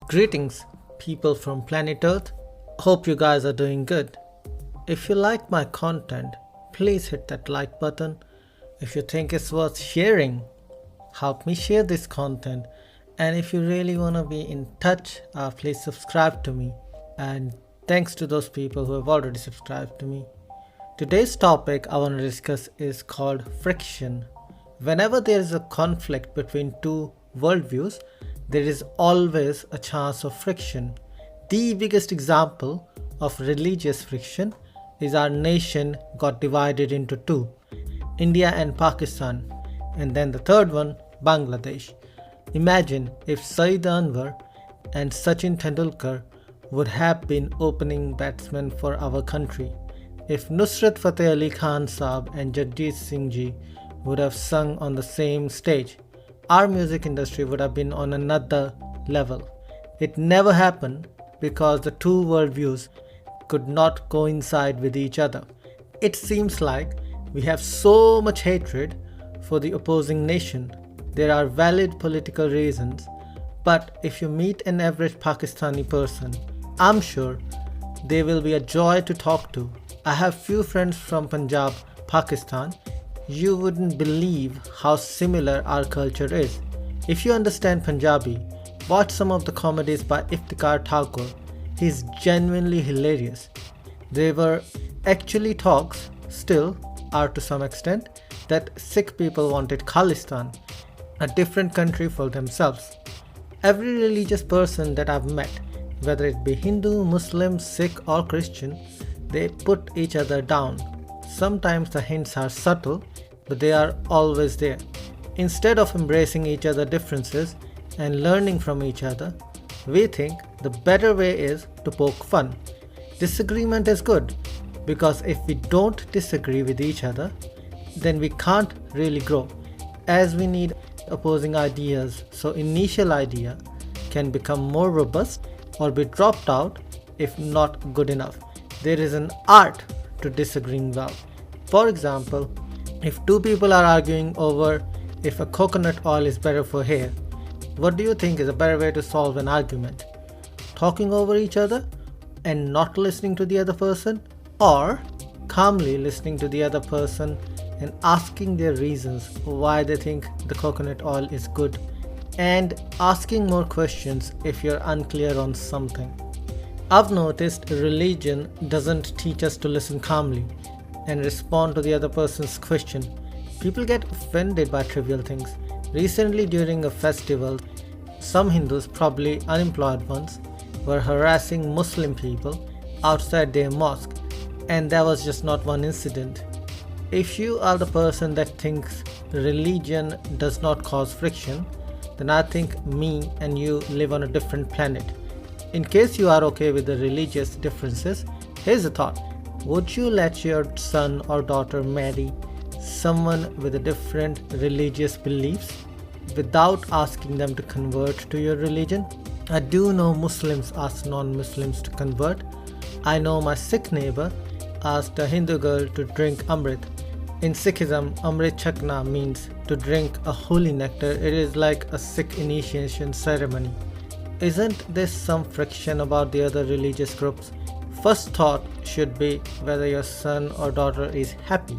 Greetings, people from planet Earth. Hope you guys are doing good. If you like my content, please hit that like button. If you think it's worth sharing, help me share this content. And if you really want to be in touch, please subscribe to me. And thanks to those people who have already subscribed to me. Today's topic I want to discuss is called friction. Whenever there is a conflict between two worldviews, there is always a chance of friction. The biggest example of religious friction is our nation got divided into two, India and Pakistan, and then the third one, Bangladesh. Imagine if Saeed Anwar and Sachin Tendulkar would have been opening batsmen for our country. If Nusrat Fateh Ali Khan Saab and Jagjit Singh Ji would have sung on the same stage, our music industry would have been on another level. It never happened because the two worldviews could not coincide with each other. It seems like we have so much hatred for the opposing nation. There are valid political reasons, but if you meet an average Pakistani person, I'm sure they will be a joy to talk to. I have few friends from Punjab, Pakistan. You wouldn't believe how similar our culture is. If you understand Punjabi, watch some of the comedies by Iftikhar Thakur. He's genuinely hilarious. There were actually talks, still are to some extent, that Sikh people wanted Khalistan, a different country for themselves. Every religious person that I've met, whether it be Hindu, Muslim, Sikh or Christian, they put each other down. Sometimes the hints are subtle, but they are always there. Instead of embracing each other's differences and learning from each other, we think the better way is to poke fun. Disagreement is good, because if we don't disagree with each other, then we can't really grow, as we need opposing ideas so initial idea can become more robust or be dropped out if not good enough. There is an art to disagreeing well. For example, if two people are arguing over if a coconut oil is better for hair, what do you think is a better way to solve an argument? Talking over each other and not listening to the other person, or calmly listening to the other person and asking their reasons why they think the coconut oil is good, and asking more questions if you're unclear on something. I've noticed religion doesn't teach us to listen calmly and respond to the other person's question. People get offended by trivial things. Recently during a festival, some Hindus, probably unemployed ones, were harassing Muslim people outside their mosque, and that was just not one incident. If you are the person that thinks religion does not cause friction, then I think me and you live on a different planet. In case you are okay with the religious differences, here's a thought. Would you let your son or daughter marry someone with a different religious beliefs without asking them to convert to your religion? I do know Muslims ask non-Muslims to convert. I know my Sikh neighbor asked a Hindu girl to drink Amrit. In Sikhism, Amrit Chakna means to drink a holy nectar. It is like a Sikh initiation ceremony. Isn't there some friction about the other religious groups? First thought should be whether your son or daughter is happy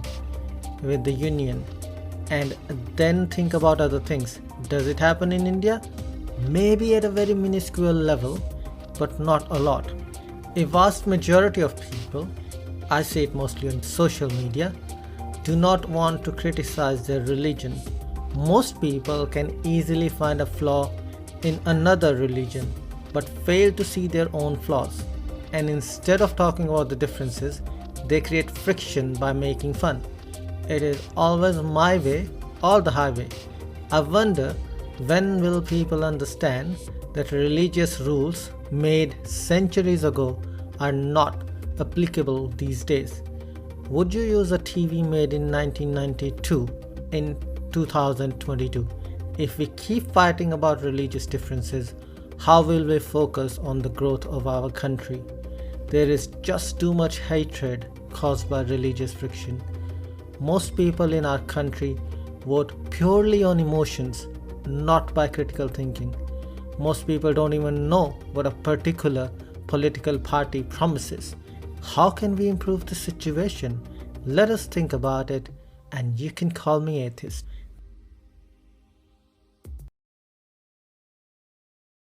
with the union, and then think about other things. Does it happen in India? Maybe at a very minuscule level, but not a lot. A vast majority of people, I see it mostly on social media, do not want to criticize their religion. Most people can easily find a flaw in another religion, but fail to see their own flaws. And instead of talking about the differences, they create friction by making fun. It is always my way or the highway. I wonder, when will people understand that religious rules made centuries ago are not applicable these days? Would you use a TV made in 1992 in 2022? If we keep fighting about religious differences, how will we focus on the growth of our country? There is just too much hatred caused by religious friction. Most people in our country vote purely on emotions, not by critical thinking. Most people don't even know what a particular political party promises. How can we improve the situation? Let us think about it, and you can call me atheist.